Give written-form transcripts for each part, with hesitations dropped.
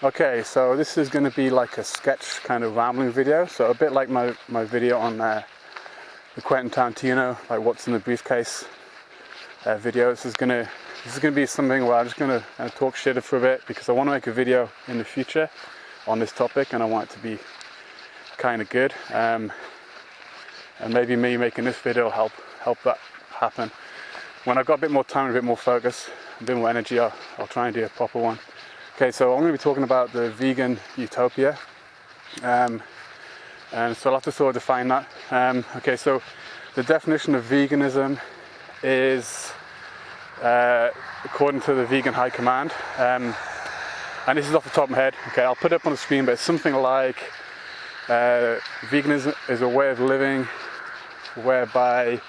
Okay, so this is going to be like a sketch kind of rambling video, so a bit like my video on the Quentin Tarantino, like what's in the briefcase video. This is gonna be something where I'm just gonna talk shit for a bit, because I want to make a video in the future on this topic, and I want it to be kind of good, and maybe me making this video will help that happen. When I've got a bit more time and a bit more focus, a bit more energy, I'll try and do a proper one. Okay, so I'm going to be talking about the vegan utopia, and so I'll have to sort of define that. Okay, so the definition of veganism is, according to the Vegan High Command, and this is off the top of my head, okay, I'll put it up on the screen, but it's something like, veganism is a way of living whereby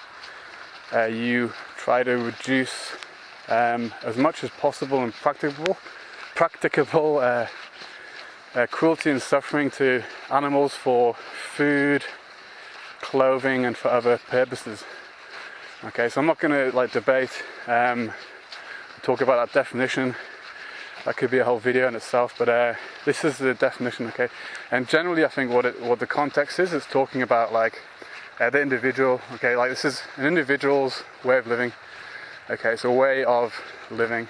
you try to reduce as much as possible and practicable cruelty and suffering to animals for food, clothing, and for other purposes. Okay, so I'm not going to like debate, talk about that definition. That could be a whole video in itself, but this is the definition. Okay, and generally I think what the context is, it's talking about like the individual. Okay, like this is an individual's way of living. Okay, it's a way of living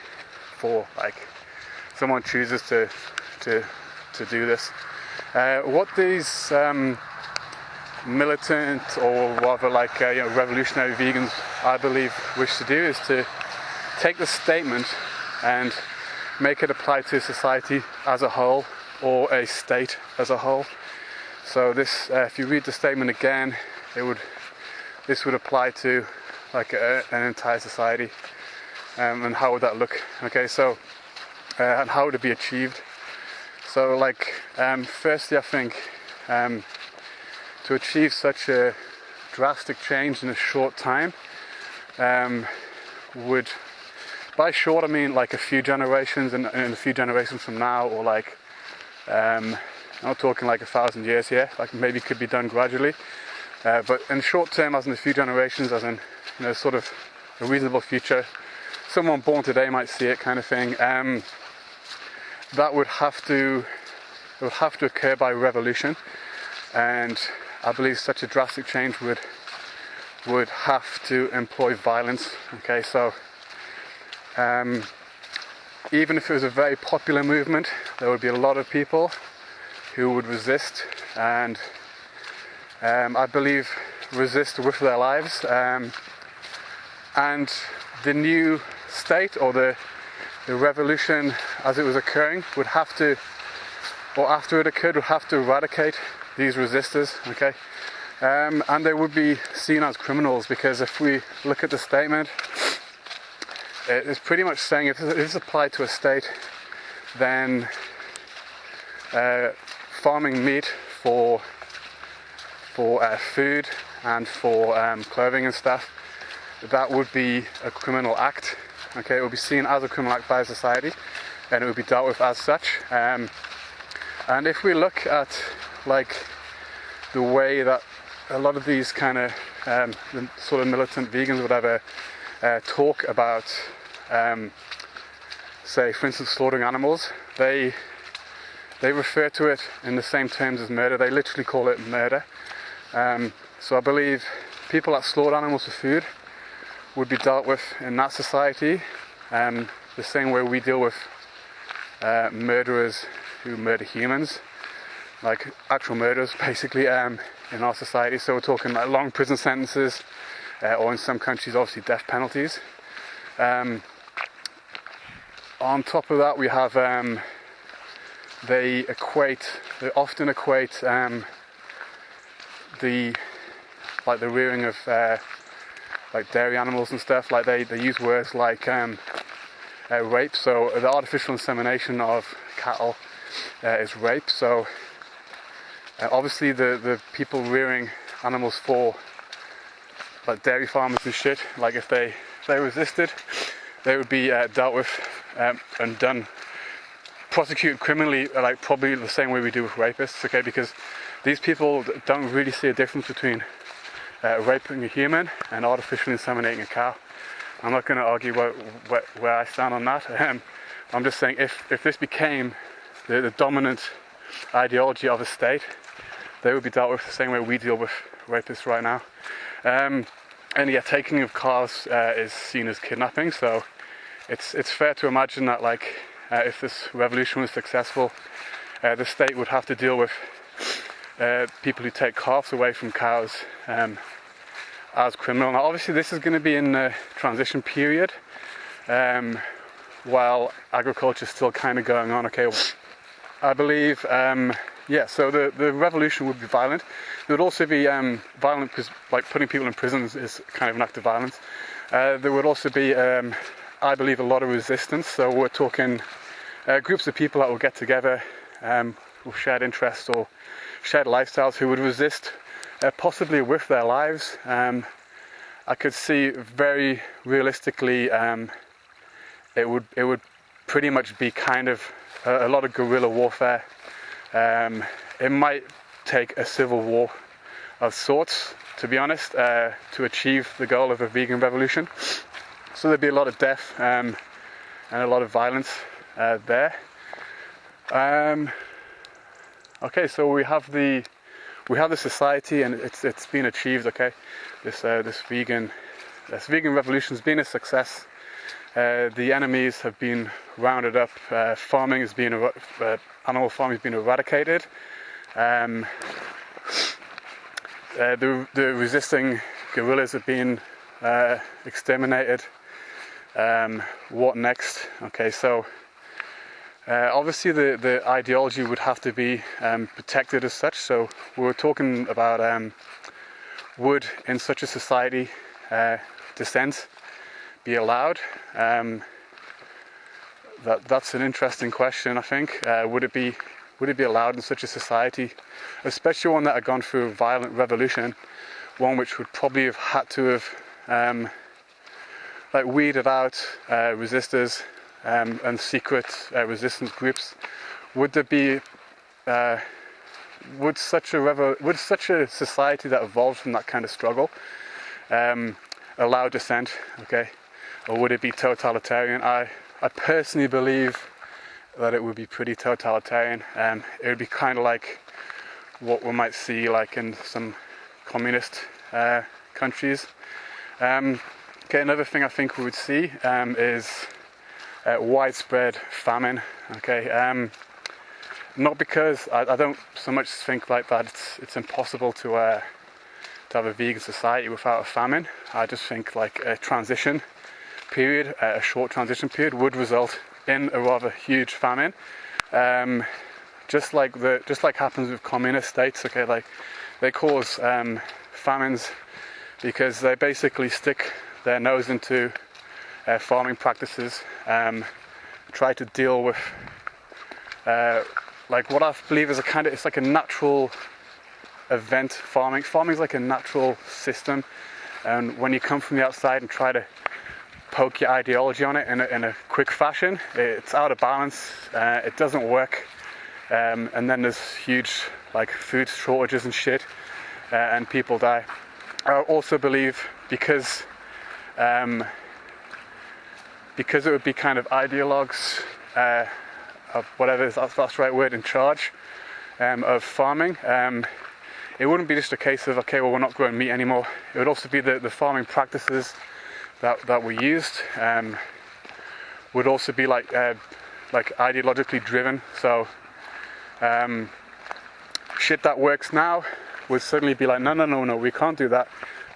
for like someone chooses to do this. What these militant, or rather like revolutionary vegans, I believe, wish to do is to take the statement and make it apply to society as a whole, or a state as a whole. So this, if you read the statement again, this would apply to like an entire society, and how would that look? Okay, so and how would it be achieved? So like, firstly I think to achieve such a drastic change in a short time, would, by short I mean like a few generations, and a few generations from now, or like, I'm not talking like 1,000 years here, like maybe could be done gradually, but in short term, as in a few generations, as in sort of a reasonable future, someone born today might see it, kind of thing. That would have to occur by revolution, and I believe such a drastic change would have to employ violence. Okay, so even if it was a very popular movement, there would be a lot of people who would resist, and I believe resist with their lives, and the new state, or the revolution as it was occurring, would have to, or after it occurred, would have to eradicate these resistors. Okay, and they would be seen as criminals, because if we look at the statement, it's pretty much saying if it's applied to a state, then farming meat for food and for clothing and stuff, that would be a criminal act. Okay, it would be seen as a criminal act by society, and it would be dealt with as such. And if we look at like the way that a lot of these kind of the sort of militant vegans, whatever, talk about, say for instance slaughtering animals, they refer to it in the same terms as murder. They literally call it murder. So I believe people that slaughter animals for food would be dealt with in that society the same way we deal with murderers who murder humans, like actual murderers basically, in our society. So we're talking like long prison sentences, or in some countries obviously death penalties. On top of that we have they often equate the rearing of like dairy animals and stuff, like they use words like rape. So the artificial insemination of cattle is rape. So obviously the people rearing animals for like dairy farmers and shit, like if they resisted, they would be dealt with and prosecuted criminally, like probably the same way we do with rapists. Okay, because these people don't really see a difference between raping a human and artificially inseminating a cow. I'm not going to argue where I stand on that. I'm just saying if this became the dominant ideology of a state, they would be dealt with the same way we deal with rapists right now. And yeah, taking of cars is seen as kidnapping, so it's fair to imagine that like if this revolution was successful, the state would have to deal with people who take calves away from cows as criminal. Now obviously this is going to be in the transition period while agriculture is still kind of going on. Okay, I believe yeah, so the revolution would be violent. It would also be violent because like putting people in prison is kind of an act of violence. There would also be I believe a lot of resistance, so we're talking groups of people that will get together with shared interests or shared lifestyles who would resist possibly with their lives. I could see very realistically it would pretty much be kind of a lot of guerrilla warfare. It might take a civil war of sorts, to be honest, to achieve the goal of a vegan revolution. So there'd be a lot of death and a lot of violence there. Okay, so we have the society, and it's been achieved. Okay, this vegan revolution's been a success. The enemies have been rounded up. Farming has been animal farming has been eradicated. The resisting guerrillas have been exterminated. What next? Okay, so obviously the ideology would have to be protected as such. So we were talking about would in such a society dissent be allowed? That's an interesting question, I think. Would it be allowed in such a society, especially one that had gone through a violent revolution, one which would probably have had to have like weeded out resistors and secret resistance groups? Would there be would such a society that evolved from that kind of struggle allow dissent? Okay, or would it be totalitarian? I personally believe that it would be pretty totalitarian. It would be kind of like what we might see like in some communist countries. Okay, another thing I think we would see is widespread famine. Okay, not because I don't so much think like that it's impossible to have a vegan society without a famine. I just think like a transition period, a short transition period, would result in a rather huge famine. Just like happens with communist states. Okay, like they cause famines because they basically stick their nose into farming practices, try to deal with like what I believe is it's like a natural event. Farming is like a natural system, and when you come from the outside and try to poke your ideology on it in a quick fashion, it's out of balance. It doesn't work, and then there's huge like food shortages and shit, and people die. I also believe because it would be kind of ideologues of whatever that's the right word, in charge of farming. It wouldn't be just a case of okay, well, we're not growing meat anymore. It would also be the farming practices that were used would also be like ideologically driven. So shit that works now would suddenly be like no, we can't do that.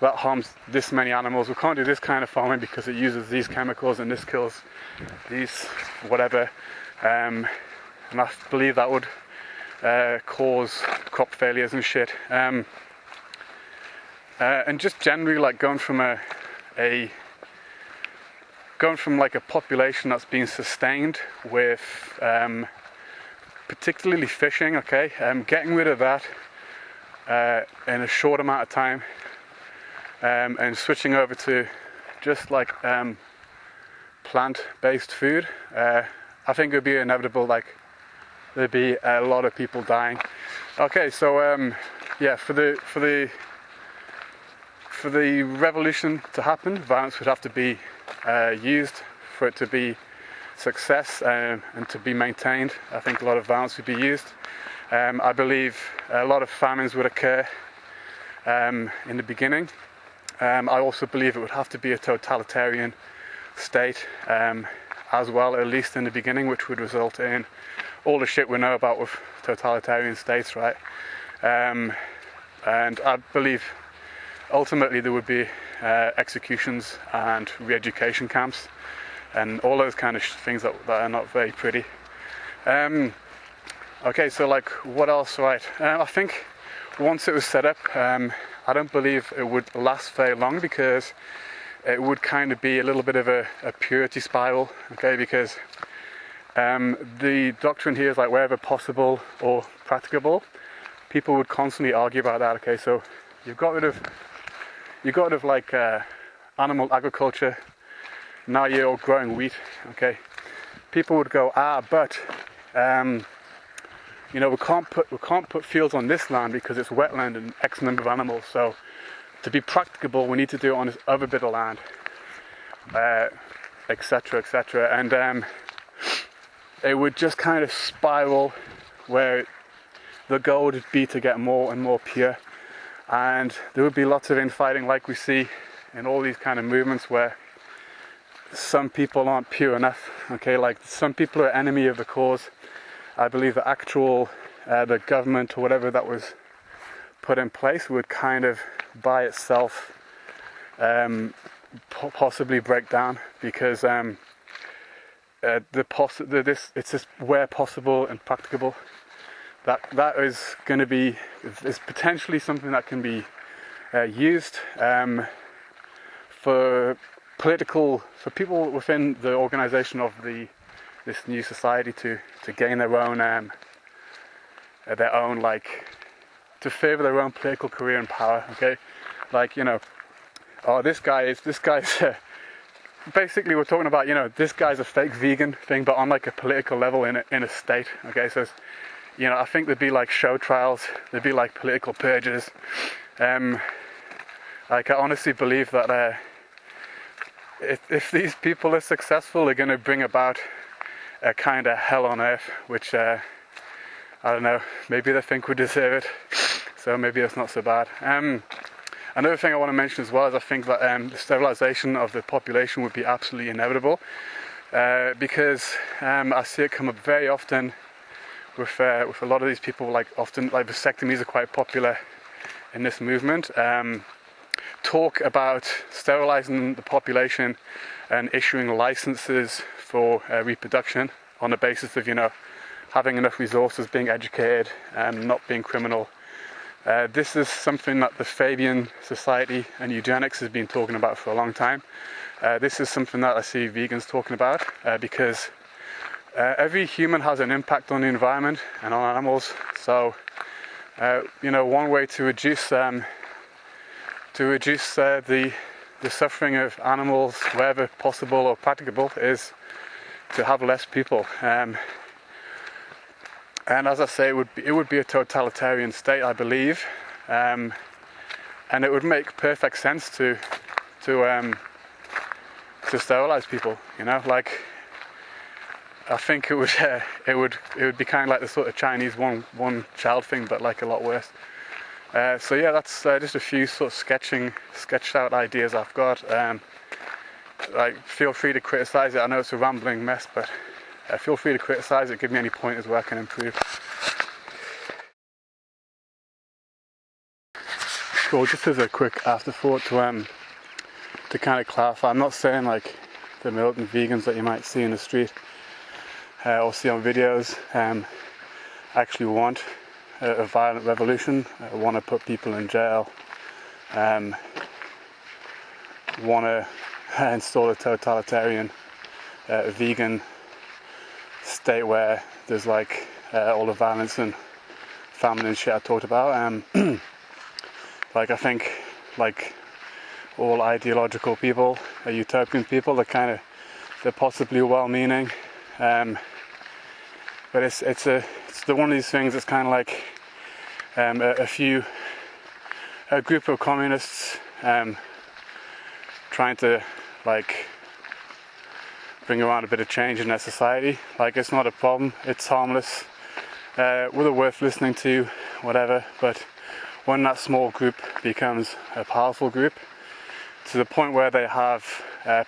That harms this many animals. We can't do this kind of farming because it uses these chemicals and this kills these whatever. And I believe that would cause crop failures and shit. And just generally like going from like a population that's being sustained with particularly fishing, okay, getting rid of that in a short amount of time, and switching over to just like plant-based food, I think it would be inevitable. Like there'd be a lot of people dying. Okay, so yeah, for the revolution to happen, violence would have to be used for it to be success and to be maintained, I think a lot of violence would be used. I believe a lot of famines would occur in the beginning. I also believe it would have to be a totalitarian state as well, at least in the beginning, which would result in all the shit we know about with totalitarian states, right? And I believe ultimately there would be executions and re-education camps and all those kind of things that are not very pretty. Okay, so like what else, right? I think once it was set up, I don't believe it would last very long, because it would kind of be a little bit of a purity spiral, okay? Because the doctrine here is like wherever possible or practicable, people would constantly argue about that. Okay, so you got rid of like animal agriculture. Now you're growing wheat. Okay, people would go, but you know, we can't put fields on this land because it's wetland and X number of animals. So to be practicable, we need to do it on this other bit of land, etc., etc. And it would just kind of spiral, where the goal would be to get more and more pure, and there would be lots of infighting, like we see in all these kind of movements where some people aren't pure enough. Okay, like some people are enemy of the cause. I believe the actual the government or whatever that was put in place would kind of by itself possibly break down, because it's just where possible and practicable. That is going to be is potentially something that can be used for people within the organization of this new society to gain their own like to favor their own political career and power. Okay, like, you know, this guy's basically we're talking about, you know, this guy's a fake vegan thing, but on like a political level in a state. Okay, so you know, I think there'd be like show trials, there'd be like political purges. Like I honestly believe that if these people are successful, they're going to bring about a kind of hell on earth, which I don't know, maybe they think we deserve it, so maybe it's not so bad. Another thing I want to mention as well is I think that the sterilization of the population would be absolutely inevitable, because I see it come up very often with a lot of these people. Like often, like vasectomies are quite popular in this movement. Talk about sterilizing the population and issuing licenses for reproduction on the basis of, you know, having enough resources, being educated, and not being criminal. This is something that the Fabian Society and eugenics has been talking about for a long time. This is something that I see vegans talking about, because every human has an impact on the environment and on animals. So, you know, one way to reduce the suffering of animals wherever possible or practicable is to have less people. And as I say, it would be a totalitarian state, I believe, and it would make perfect sense to sterilize people. You know, like I think it would be kind of like the sort of Chinese one child thing, but like a lot worse. So yeah, that's just a few sort of sketched out ideas I've got. Like, feel free to criticize it. I know it's a rambling mess, but feel free to criticize it. Give me any pointers where I can improve. Cool. Just as a quick afterthought to kind of clarify, I'm not saying like the militant vegans that you might see in the street or see on videos actually want a violent revolution, want to put people in jail, want to install a totalitarian vegan state where there's like all the violence and famine and shit I talked about. Like I think like all ideological people, utopian people, they're possibly well-meaning, but it's the one of these things that's kind of like a group of communists trying to like bring around a bit of change in their society. Like, it's not a problem, it's harmless, whether worth listening to, whatever. But when that small group becomes a powerful group, to the point where they have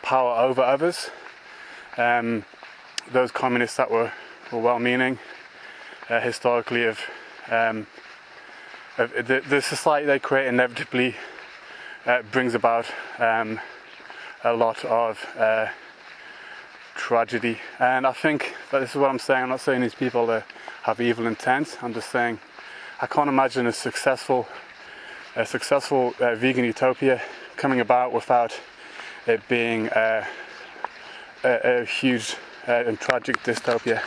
power over others, those communists that were well-meaning historically the society they create inevitably brings about a lot of tragedy. And I think that this is what I'm saying. I'm not saying these people have evil intent. I'm just saying I can't imagine a successful vegan utopia coming about without it being a huge and tragic dystopia.